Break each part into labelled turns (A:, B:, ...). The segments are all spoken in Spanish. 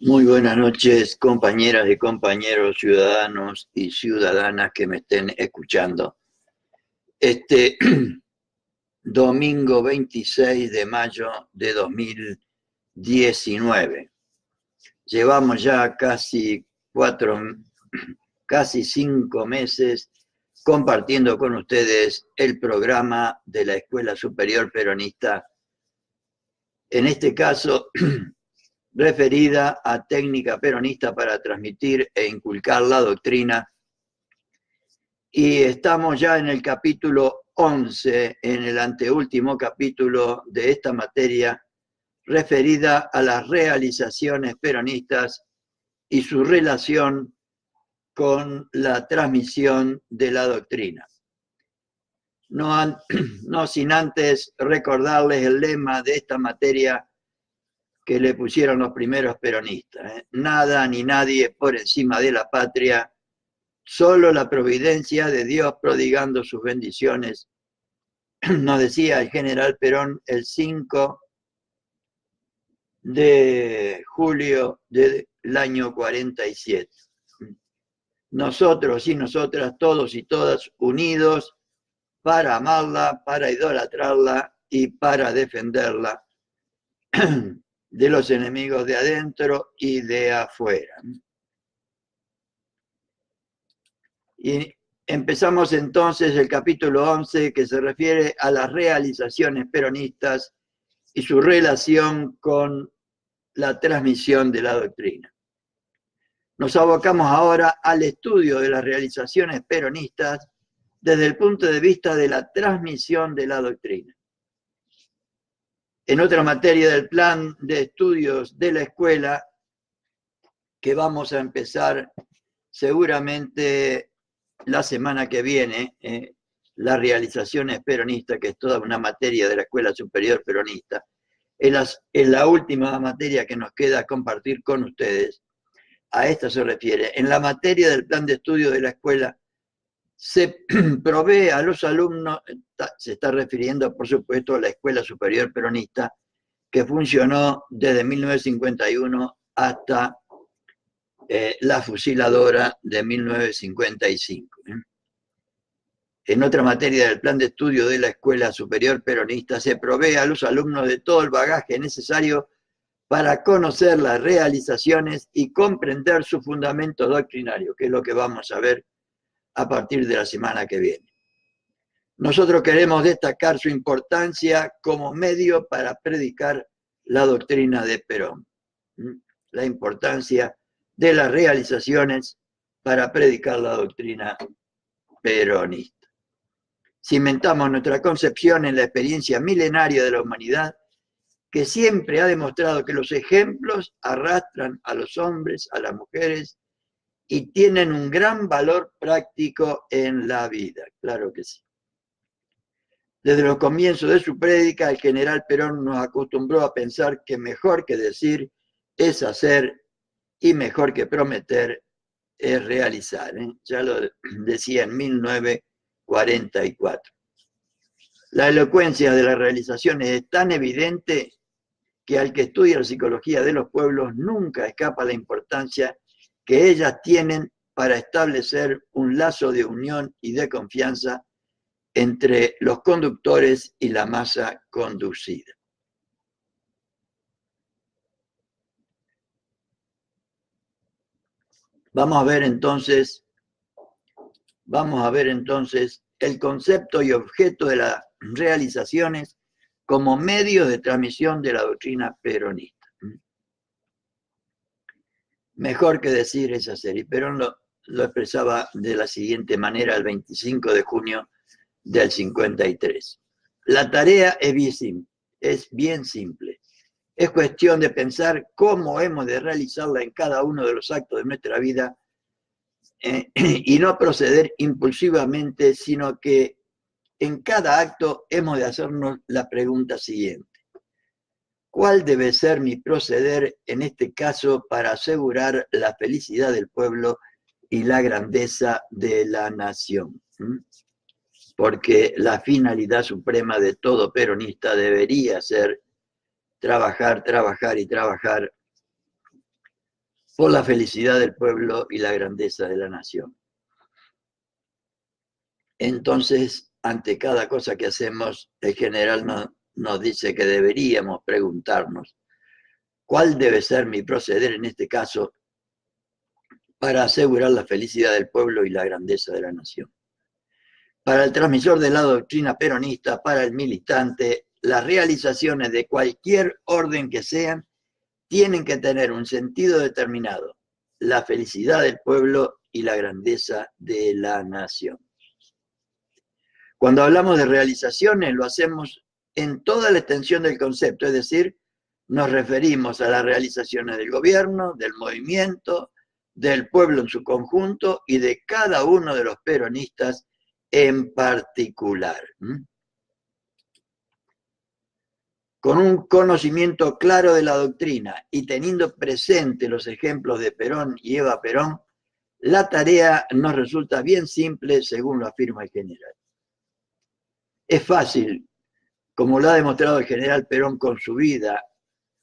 A: Muy buenas noches, compañeras y compañeros, ciudadanos y ciudadanas que me estén escuchando. Este domingo 26 de mayo de 2019. Llevamos ya casi 5 meses compartiendo con ustedes el programa de la Escuela Superior Peronista, en este caso referida a técnica peronista para transmitir e inculcar la doctrina. Y estamos ya en el capítulo 11, en el anteúltimo capítulo de esta materia, referida a las realizaciones peronistas y su relación con la transmisión de la doctrina. No sin antes recordarles el lema de esta materia que le pusieron los primeros peronistas. Nada ni nadie por encima de la patria, solo la providencia de Dios prodigando sus bendiciones, nos decía el general Perón el 5 de julio del año 47. Nosotros y nosotras, todos y todas, unidos para amarla, para idolatrarla y para defenderla de los enemigos de adentro y de afuera. Y empezamos entonces el capítulo 11, que se refiere a las realizaciones peronistas y su relación con la transmisión de la doctrina. Nos abocamos ahora al estudio de las realizaciones peronistas desde el punto de vista de la transmisión de la doctrina. En otra materia del plan de estudios de la escuela, que vamos a empezar seguramente la semana que viene, las realizaciones peronistas, que es toda una materia de la Escuela Superior Peronista, es la última materia que nos queda compartir con ustedes. A esta se refiere. En la materia del plan de estudio de la escuela, se provee a los alumnos, se está refiriendo por supuesto a la Escuela Superior Peronista, que funcionó desde 1951 hasta la fusiladora de 1955. En otra materia del plan de estudio de la Escuela Superior Peronista, se provee a los alumnos de todo el bagaje necesario para conocer las realizaciones y comprender su fundamento doctrinario, que es lo que vamos a ver a partir de la semana que viene. Nosotros queremos destacar su importancia como medio para predicar la doctrina de Perón. La importancia de las realizaciones para predicar la doctrina peronista. Cimentamos nuestra concepción en la experiencia milenaria de la humanidad, que siempre ha demostrado que los ejemplos arrastran a los hombres, a las mujeres, y tienen un gran valor práctico en la vida. Claro que sí. Desde los comienzos de su prédica, el general Perón nos acostumbró a pensar que mejor que decir es hacer y mejor que prometer es realizar. Ya lo decía en 1944. La elocuencia de las realizaciones es tan evidente que al que estudia la psicología de los pueblos nunca escapa la importancia que ellas tienen para establecer un lazo de unión y de confianza entre los conductores y la masa conducida. Vamos a ver entonces el concepto y objeto de las realizaciones como medios de transmisión de la doctrina peronista. Mejor que decir es hacer, y Perón lo expresaba de la siguiente manera el 25 de junio del 53. La tarea es bien simple. Es cuestión de pensar cómo hemos de realizarla en cada uno de los actos de nuestra vida y no proceder impulsivamente, sino que en cada acto hemos de hacernos la pregunta siguiente. ¿Cuál debe ser mi proceder en este caso para asegurar la felicidad del pueblo y la grandeza de la nación? Porque la finalidad suprema de todo peronista debería ser trabajar, trabajar y trabajar por la felicidad del pueblo y la grandeza de la nación. Entonces, ante cada cosa que hacemos, el general nos dice que deberíamos preguntarnos cuál debe ser mi proceder en este caso para asegurar la felicidad del pueblo y la grandeza de la nación. Para el transmisor de la doctrina peronista, para el militante, las realizaciones de cualquier orden que sean tienen que tener un sentido determinado, la felicidad del pueblo y la grandeza de la nación. Cuando hablamos de realizaciones, lo hacemos en toda la extensión del concepto, es decir, nos referimos a las realizaciones del gobierno, del movimiento, del pueblo en su conjunto y de cada uno de los peronistas en particular. Con un conocimiento claro de la doctrina y teniendo presente los ejemplos de Perón y Eva Perón, la tarea nos resulta bien simple según lo afirma el general. Es fácil, como lo ha demostrado el general Perón con su vida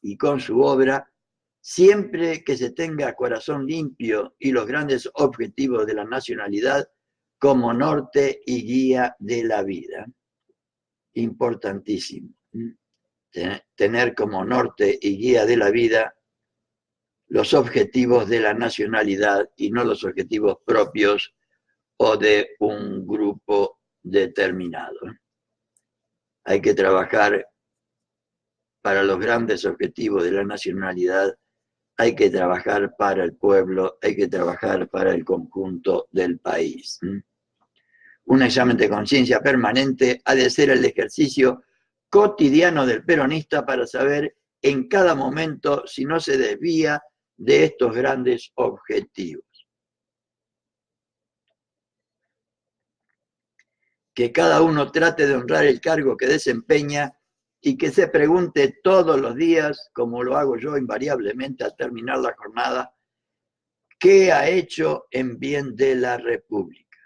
A: y con su obra, siempre que se tenga corazón limpio y los grandes objetivos de la nacionalidad como norte y guía de la vida. Importantísimo. Tener como norte y guía de la vida los objetivos de la nacionalidad y no los objetivos propios o de un grupo determinado. Hay que trabajar para los grandes objetivos de la nacionalidad, hay que trabajar para el pueblo, hay que trabajar para el conjunto del país. Un examen de conciencia permanente ha de ser el ejercicio cotidiano del peronista para saber en cada momento si no se desvía de estos grandes objetivos. Que cada uno trate de honrar el cargo que desempeña y que se pregunte todos los días, como lo hago yo invariablemente al terminar la jornada, ¿qué ha hecho en bien de la República?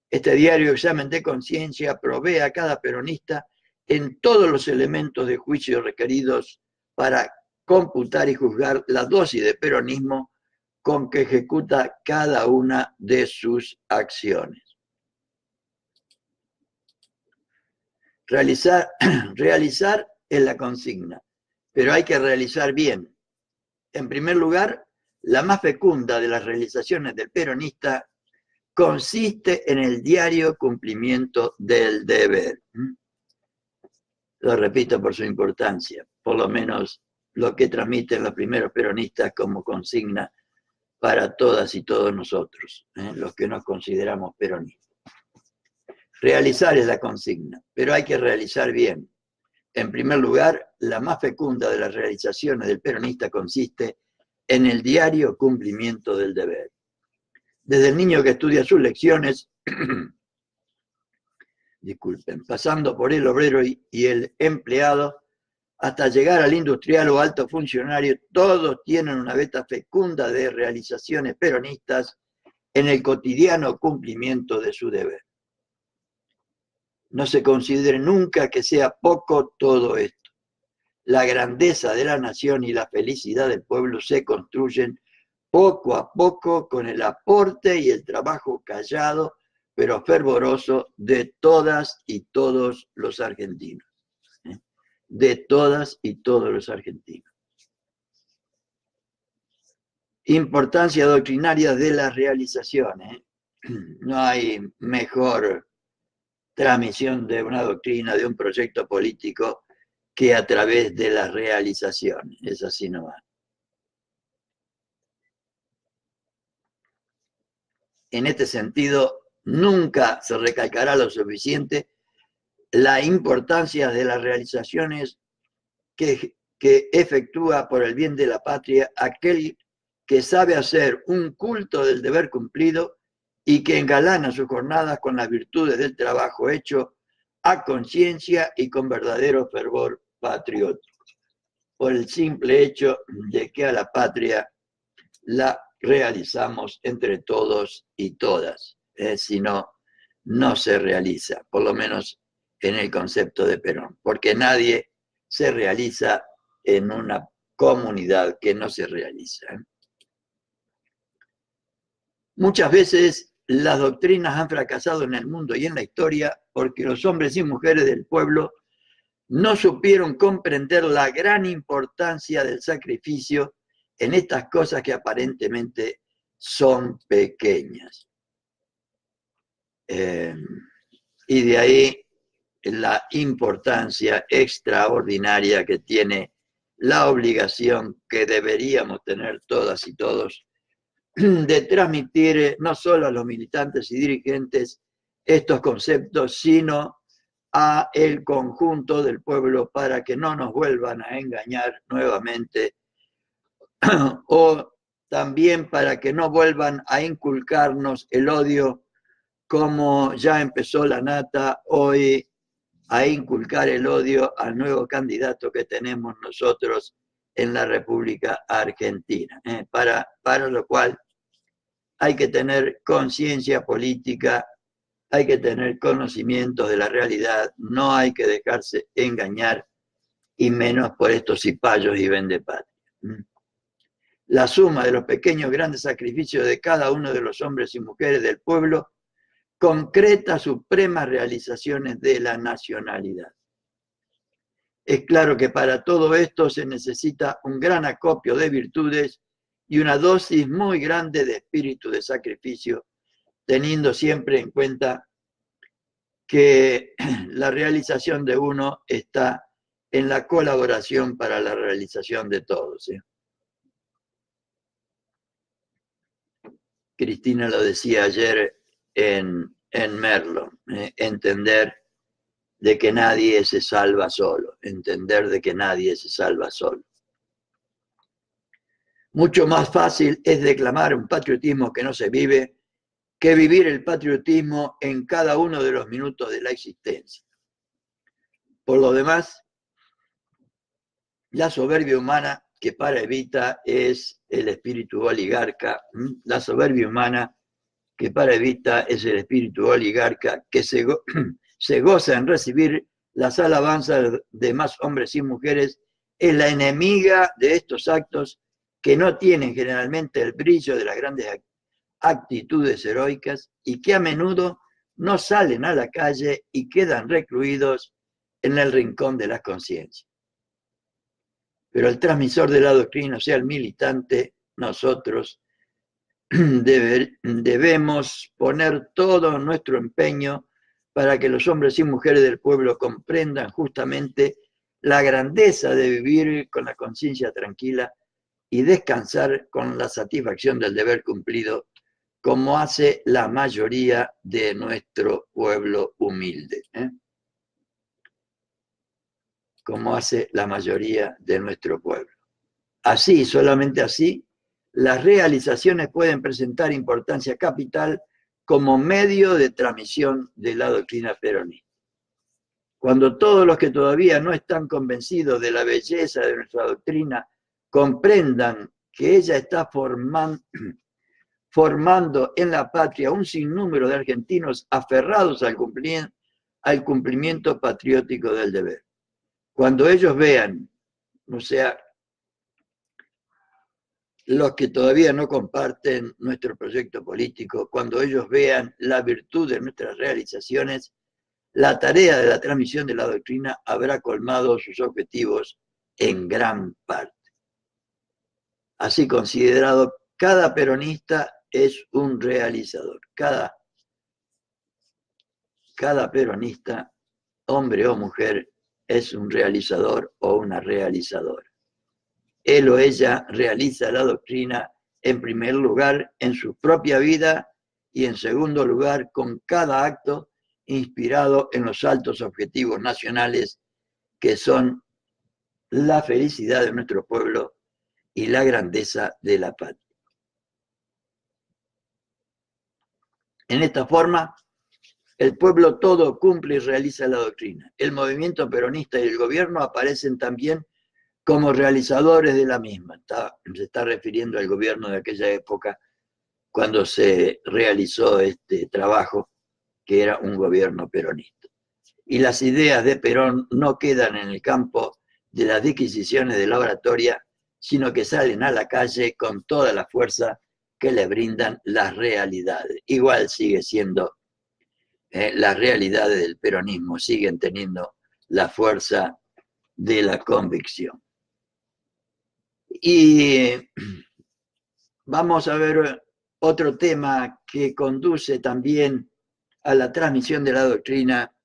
A: Este diario examen de conciencia provee a cada peronista en todos los elementos de juicio requeridos para computar y juzgar la dosis de peronismo con que ejecuta cada una de sus acciones. Realizar es la consigna, pero hay que realizar bien. En primer lugar, la más fecunda de las realizaciones del peronista consiste en el diario cumplimiento del deber. Lo repito por su importancia, por lo menos lo que transmiten los primeros peronistas como consigna para todas y todos nosotros, los que nos consideramos peronistas. Realizar es la consigna, pero hay que realizar bien. En primer lugar, la más fecunda de las realizaciones del peronista consiste en el diario cumplimiento del deber. Desde el niño que estudia sus lecciones, pasando por el obrero y el empleado, hasta llegar al industrial o alto funcionario, todos tienen una veta fecunda de realizaciones peronistas en el cotidiano cumplimiento de su deber. No se considere nunca que sea poco todo esto. La grandeza de la nación y la felicidad del pueblo se construyen poco a poco con el aporte y el trabajo callado, pero fervoroso de todas y todos los argentinos. De todas y todos los argentinos. Importancia doctrinaria de las realizaciones. No hay mejor transmisión de una doctrina, de un proyecto político, que a través de las realizaciones. Es así nomás. En este sentido, nunca se recalcará lo suficiente la importancia de las realizaciones que efectúa por el bien de la patria aquel que sabe hacer un culto del deber cumplido y que engalana sus jornadas con las virtudes del trabajo hecho a conciencia y con verdadero fervor patriótico, por el simple hecho de que a la patria la realizamos entre todos y todas, si no, no se realiza, por lo menos en el concepto de Perón, porque nadie se realiza en una comunidad que no se realiza. Muchas veces las doctrinas han fracasado en el mundo y en la historia porque los hombres y mujeres del pueblo no supieron comprender la gran importancia del sacrificio en estas cosas que aparentemente son pequeñas. Y de ahí la importancia extraordinaria que tiene la obligación que deberíamos tener todas y todos de transmitir no solo a los militantes y dirigentes estos conceptos, sino a el conjunto del pueblo para que no nos vuelvan a engañar nuevamente o también para que no vuelvan a inculcarnos el odio como ya empezó la nata hoy a inculcar el odio al nuevo candidato que tenemos nosotros en la República Argentina, para lo cual hay que tener conciencia política, hay que tener conocimiento de la realidad, no hay que dejarse engañar, y menos por estos cipayos y vendepatria. La suma de los pequeños grandes sacrificios de cada uno de los hombres y mujeres del pueblo concreta supremas realizaciones de la nacionalidad. Es claro que para todo esto se necesita un gran acopio de virtudes y una dosis muy grande de espíritu de sacrificio, teniendo siempre en cuenta que la realización de uno está en la colaboración para la realización de todos. Cristina lo decía ayer en Merlo, entender de que nadie se salva solo, entender de que nadie se salva solo. Mucho más fácil es declamar un patriotismo que no se vive que vivir el patriotismo en cada uno de los minutos de la existencia. Por lo demás, la soberbia humana que para Evita es el espíritu oligarca, la soberbia humana que para Evita es el espíritu oligarca que se goza en recibir las alabanzas de más hombres y mujeres, es la enemiga de estos actos que no tienen generalmente el brillo de las grandes actitudes heroicas y que a menudo no salen a la calle y quedan recluidos en el rincón de las conciencias. Pero el transmisor de la doctrina, o sea, el militante, nosotros debemos poner todo nuestro empeño para que los hombres y mujeres del pueblo comprendan justamente la grandeza de vivir con la conciencia tranquila y descansar con la satisfacción del deber cumplido, como hace la mayoría de nuestro pueblo humilde. Como hace la mayoría de nuestro pueblo. Así, solamente así, las realizaciones pueden presentar importancia capital como medio de transmisión de la doctrina peronista. Cuando todos los que todavía no están convencidos de la belleza de nuestra doctrina comprendan que ella está formando en la patria un sinnúmero de argentinos aferrados al cumplimiento patriótico del deber. Cuando ellos vean, o sea, los que todavía no comparten nuestro proyecto político, cuando ellos vean la virtud de nuestras realizaciones, la tarea de la transmisión de la doctrina habrá colmado sus objetivos en gran parte. Así considerado, cada peronista es un realizador. Cada peronista, hombre o mujer, es un realizador o una realizadora. Él o ella realiza la doctrina en primer lugar en su propia vida y en segundo lugar con cada acto inspirado en los altos objetivos nacionales que son la felicidad de nuestro pueblo y la grandeza de la patria. En esta forma, el pueblo todo cumple y realiza la doctrina. El movimiento peronista y el gobierno aparecen también como realizadores de la misma. Se está refiriendo al gobierno de aquella época cuando se realizó este trabajo, que era un gobierno peronista. Y las ideas de Perón no quedan en el campo de las disquisiciones de la oratoria, sino que salen a la calle con toda la fuerza que le brindan las realidades. Igual sigue siendo las realidades del peronismo, siguen teniendo la fuerza de la convicción. Y vamos a ver otro tema que conduce también a la transmisión de la doctrina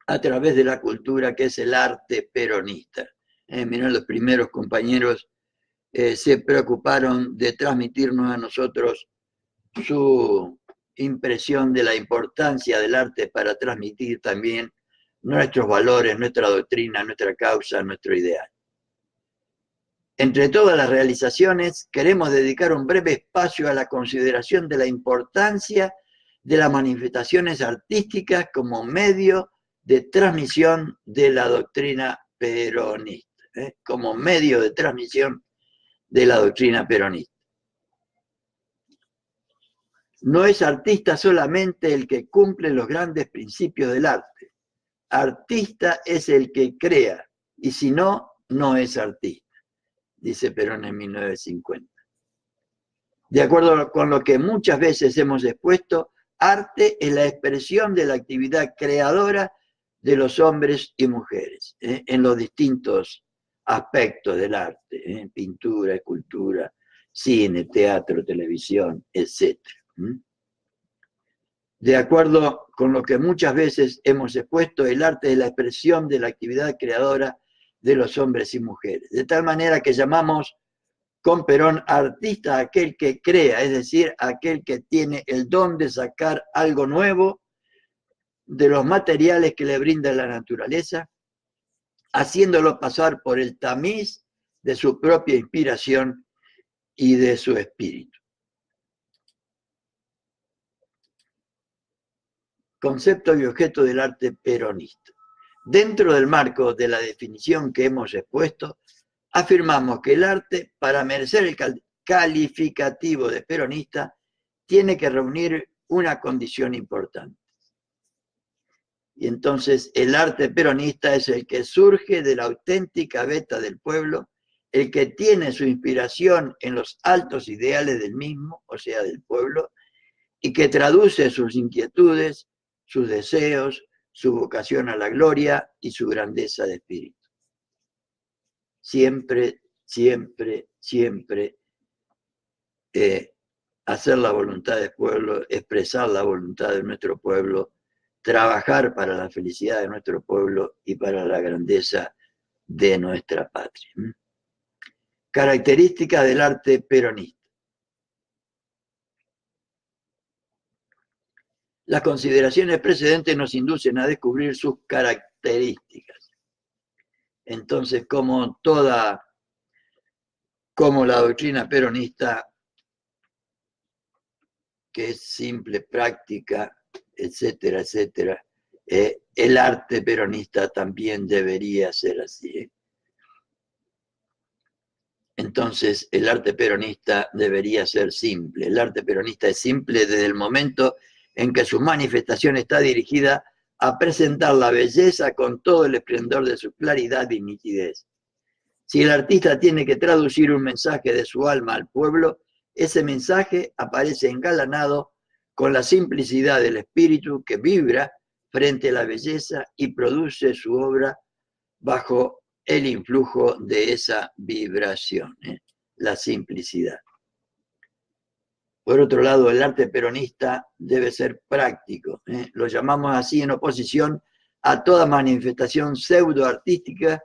A: a través de la cultura, que es el arte peronista. Miren, los primeros compañeros se preocuparon de transmitirnos a nosotros su impresión de la importancia del arte para transmitir también nuestros valores, nuestra doctrina, nuestra causa, nuestro ideal. Entre todas las realizaciones, queremos dedicar un breve espacio a la consideración de la importancia de las manifestaciones artísticas como medio de transmisión de la doctrina peronista, como medio de transmisión de la doctrina peronista. No es artista solamente el que cumple los grandes principios del arte. Artista es el que crea, y si no, no es artista, dice Perón en 1950. De acuerdo con lo que muchas veces hemos expuesto, arte es la expresión de la actividad creadora de los hombres y mujeres, en los distintos aspectos del arte, pintura, escultura, cine, teatro, televisión, etc. De acuerdo con lo que muchas veces hemos expuesto, el arte es la expresión de la actividad creadora de los hombres y mujeres. De tal manera que llamamos con Perón artista a aquel que crea, es decir, aquel que tiene el don de sacar algo nuevo de los materiales que le brinda la naturaleza, haciéndolo pasar por el tamiz de su propia inspiración y de su espíritu. Concepto y objeto del arte peronista. Dentro del marco de la definición que hemos expuesto, afirmamos que el arte, para merecer el calificativo de peronista, tiene que reunir una condición importante. Y entonces el arte peronista es el que surge de la auténtica veta del pueblo, el que tiene su inspiración en los altos ideales del mismo, o sea, del pueblo, y que traduce sus inquietudes, sus deseos, su vocación a la gloria y su grandeza de espíritu. Siempre, siempre, siempre hacer la voluntad del pueblo, expresar la voluntad de nuestro pueblo, trabajar para la felicidad de nuestro pueblo y para la grandeza de nuestra patria. Características del arte peronista. Las consideraciones precedentes nos inducen a descubrir sus características. Entonces, como la doctrina peronista, que es simple, práctica, etcétera, etcétera, el arte peronista también debería ser así. Entonces, el arte peronista debería ser simple. El arte peronista es simple desde el momento en que su manifestación está dirigida a presentar la belleza con todo el esplendor de su claridad y nitidez. Si el artista tiene que traducir un mensaje de su alma al pueblo, ese mensaje aparece engalanado con la simplicidad del espíritu que vibra frente a la belleza y produce su obra bajo el influjo de esa vibración, la simplicidad. Por otro lado, el arte peronista debe ser práctico. Lo llamamos así en oposición a toda manifestación pseudo-artística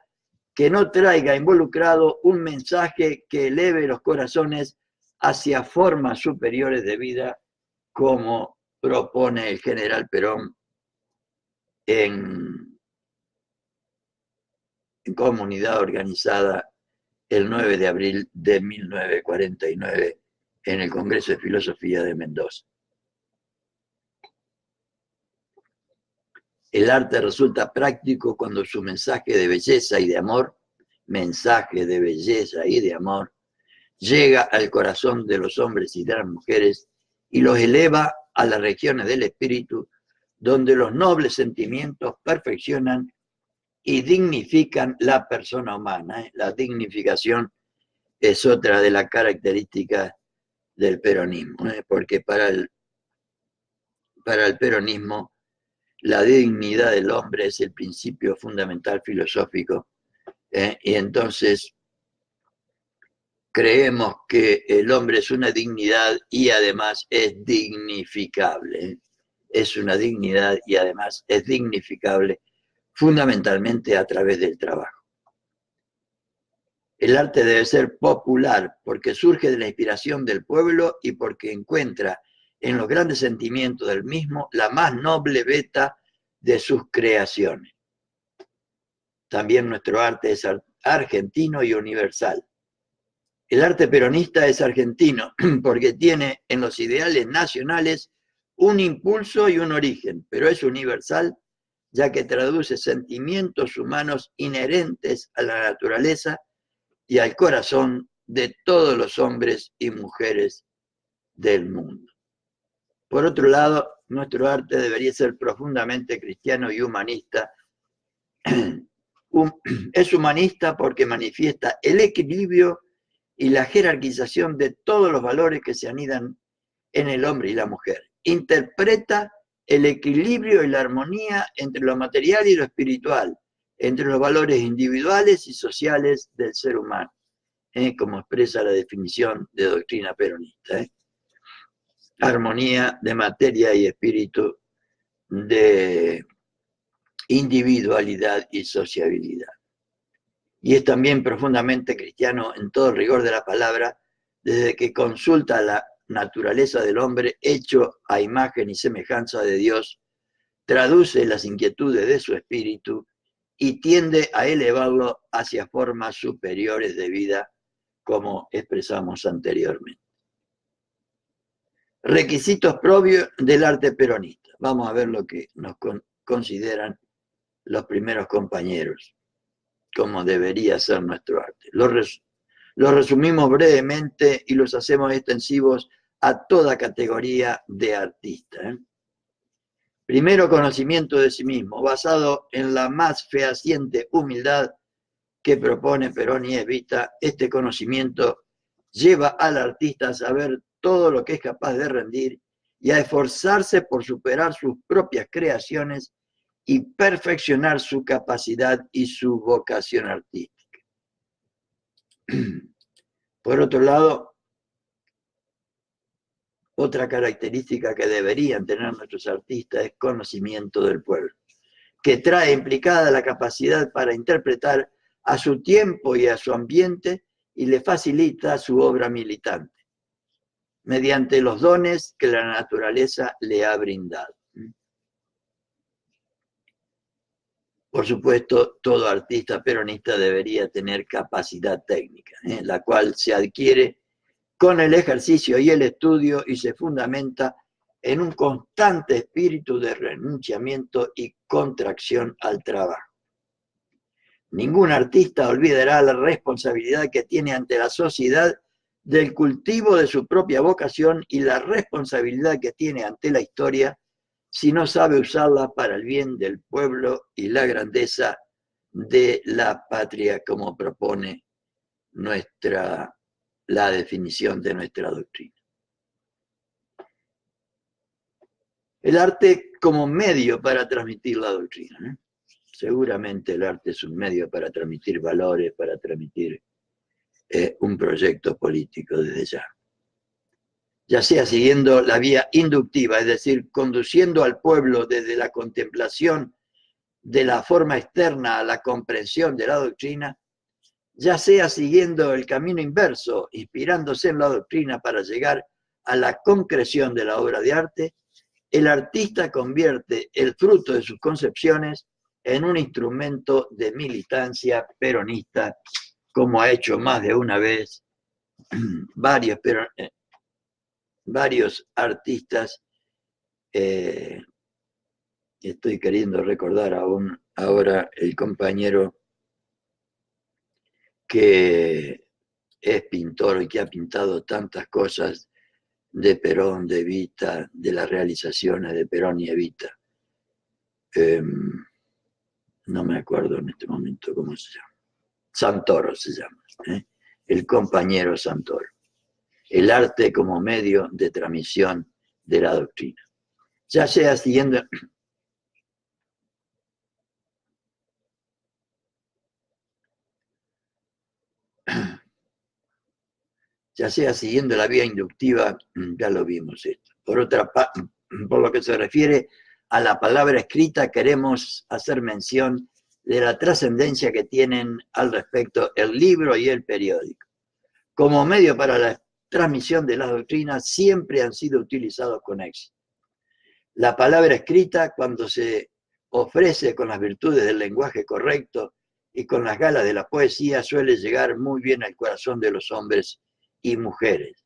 A: que no traiga involucrado un mensaje que eleve los corazones hacia formas superiores de vida, como propone el general Perón en Comunidad Organizada el 9 de abril de 1949 en el Congreso de Filosofía de Mendoza. El arte resulta práctico cuando su mensaje de belleza y de amor, llega al corazón de los hombres y de las mujeres y los eleva a las regiones del espíritu, donde los nobles sentimientos perfeccionan y dignifican la persona humana. La dignificación es otra de las características del peronismo, porque para el peronismo la dignidad del hombre es el principio fundamental filosófico, y entonces creemos que el hombre es una dignidad y además es dignificable. Es una dignidad y además es dignificable fundamentalmente a través del trabajo. El arte debe ser popular porque surge de la inspiración del pueblo y porque encuentra en los grandes sentimientos del mismo la más noble beta de sus creaciones. También nuestro arte es argentino y universal. El arte peronista es argentino porque tiene en los ideales nacionales un impulso y un origen, pero es universal ya que traduce sentimientos humanos inherentes a la naturaleza y al corazón de todos los hombres y mujeres del mundo. Por otro lado, nuestro arte debería ser profundamente cristiano y humanista. Es humanista porque manifiesta el equilibrio y la jerarquización de todos los valores que se anidan en el hombre y la mujer. Interpreta el equilibrio y la armonía entre lo material y lo espiritual, entre los valores individuales y sociales del ser humano, como expresa la definición de doctrina peronista. Armonía de materia y espíritu, de individualidad y sociabilidad. Y es también profundamente cristiano en todo el rigor de la palabra, desde que consulta la naturaleza del hombre hecho a imagen y semejanza de Dios, traduce las inquietudes de su espíritu y tiende a elevarlo hacia formas superiores de vida, como expresamos anteriormente. Requisitos propios del arte peronista. Vamos a ver lo que nos consideran los primeros compañeros, como debería ser nuestro arte. Los resumimos brevemente y los hacemos extensivos a toda categoría de artista. Primero, conocimiento de sí mismo, basado en la más fehaciente humildad que propone Perón y Evita. Este conocimiento lleva al artista a saber todo lo que es capaz de rendir y a esforzarse por superar sus propias creaciones y perfeccionar su capacidad y su vocación artística. Por otro lado, otra característica que deberían tener nuestros artistas es conocimiento del pueblo, que trae implicada la capacidad para interpretar a su tiempo y a su ambiente y le facilita su obra militante, mediante los dones que la naturaleza le ha brindado. Por supuesto, todo artista peronista debería tener capacidad técnica, la cual se adquiere con el ejercicio y el estudio y se fundamenta en un constante espíritu de renunciamiento y contracción al trabajo. Ningún artista olvidará la responsabilidad que tiene ante la sociedad del cultivo de su propia vocación y la responsabilidad que tiene ante la historia si no sabe usarla para el bien del pueblo y la grandeza de la patria, como propone la definición de nuestra doctrina. El arte como medio para transmitir la doctrina. Seguramente el arte es un medio para transmitir valores, para transmitir un proyecto político desde ya. Ya sea siguiendo la vía inductiva, es decir, conduciendo al pueblo desde la contemplación de la forma externa a la comprensión de la doctrina, ya sea siguiendo el camino inverso, inspirándose en la doctrina para llegar a la concreción de la obra de arte, el artista convierte el fruto de sus concepciones en un instrumento de militancia peronista, como ha hecho más de una vez varios artistas. Estoy queriendo recordar aún ahora el compañero que es pintor y que ha pintado tantas cosas de Perón, de Evita, de las realizaciones de Perón y Evita. No me acuerdo en este momento cómo se llama. Santoro se llama. el compañero Santoro. El arte como medio de transmisión de la doctrina. Ya sea siguiendo la vía inductiva, ya lo vimos esto. Por lo que se refiere a la palabra escrita, queremos hacer mención de la trascendencia que tienen al respecto el libro y el periódico. Como medio para la transmisión de las doctrinas, siempre han sido utilizados con éxito. La palabra escrita, cuando se ofrece con las virtudes del lenguaje correcto y con las galas de la poesía, suele llegar muy bien al corazón de los hombres y mujeres.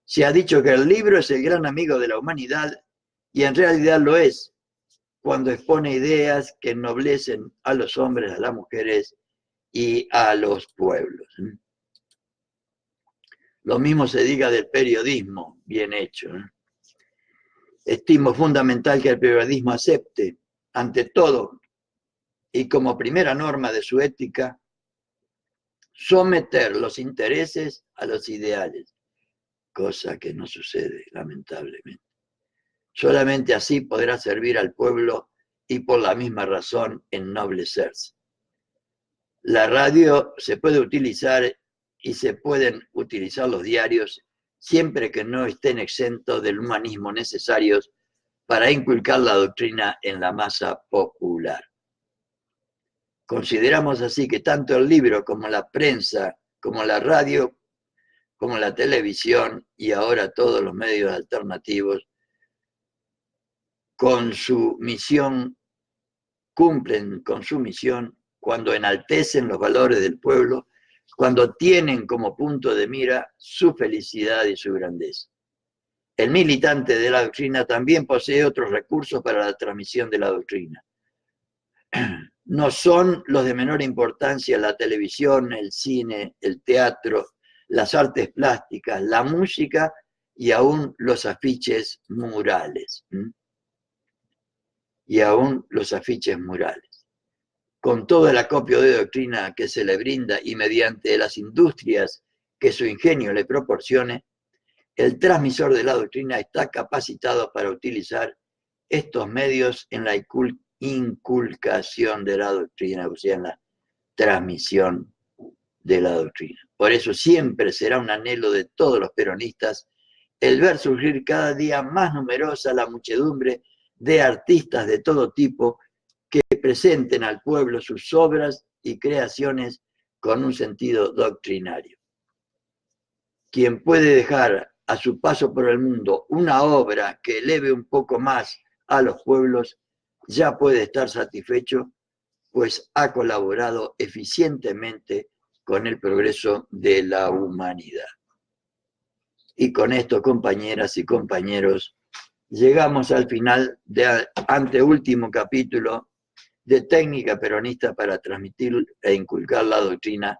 A: Se ha dicho que el libro es el gran amigo de la humanidad y en realidad lo es, cuando expone ideas que ennoblecen a los hombres, a las mujeres y a los pueblos. Lo mismo se diga del periodismo bien hecho. Estimo fundamental que el periodismo acepte, ante todo, y como primera norma de su ética, someter los intereses a los ideales, cosa que no sucede, lamentablemente. Solamente así podrá servir al pueblo y por la misma razón ennoblecerse. La radio se puede utilizar y se pueden utilizar los diarios siempre que no estén exentos del humanismo necesarios para inculcar la doctrina en la masa popular. Consideramos así que tanto el libro como la prensa, como la radio, como la televisión y ahora todos los medios alternativos, con su misión, cumplen con su misión cuando enaltecen los valores del pueblo, cuando tienen como punto de mira su felicidad y su grandeza. El militante de la doctrina también posee otros recursos para la transmisión de la doctrina. No son los de menor importancia la televisión, el cine, el teatro, las artes plásticas, la música y aún los afiches murales. Con todo el acopio de doctrina que se le brinda y mediante las industrias que su ingenio le proporcione, el transmisor de la doctrina está capacitado para utilizar estos medios en la inculcación de la doctrina, o sea, en la transmisión de la doctrina. Por eso siempre será un anhelo de todos los peronistas el ver surgir cada día más numerosa la muchedumbre de artistas de todo tipo que presenten al pueblo sus obras y creaciones con un sentido doctrinario. Quien puede dejar a su paso por el mundo una obra que eleve un poco más a los pueblos, ya puede estar satisfecho, pues ha colaborado eficientemente con el progreso de la humanidad. Y con esto, compañeras y compañeros, llegamos al final del anteúltimo capítulo de Técnica Peronista para transmitir e inculcar la doctrina.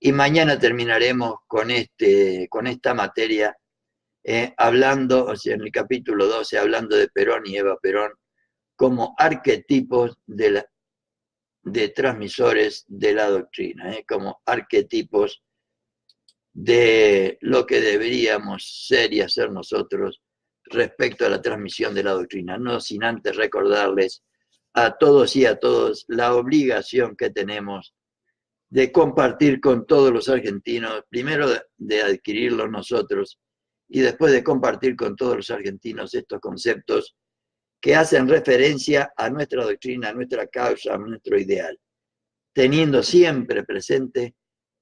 A: Y mañana terminaremos con esta materia, hablando, o sea, en el capítulo 12, hablando de Perón y Eva Perón como arquetipos de transmisores de la doctrina, como arquetipos de lo que deberíamos ser y hacer nosotros respecto a la transmisión de la doctrina, no sin antes recordarles a todos y a todos la obligación que tenemos de compartir con todos los argentinos, primero de adquirirlos nosotros y después de compartir con todos los argentinos estos conceptos que hacen referencia a nuestra doctrina, a nuestra causa, a nuestro ideal, teniendo siempre presente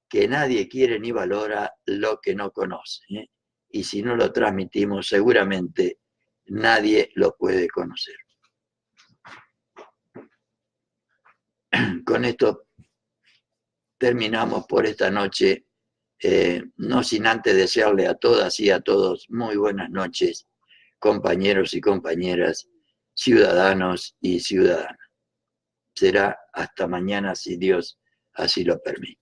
A: que nadie quiere ni valora lo que no conoce, y si no lo transmitimos seguramente nadie lo puede conocer. Con esto terminamos por esta noche, no sin antes desearle a todas y a todos muy buenas noches, compañeros y compañeras, ciudadanos y ciudadanas. Será hasta mañana si Dios así lo permite.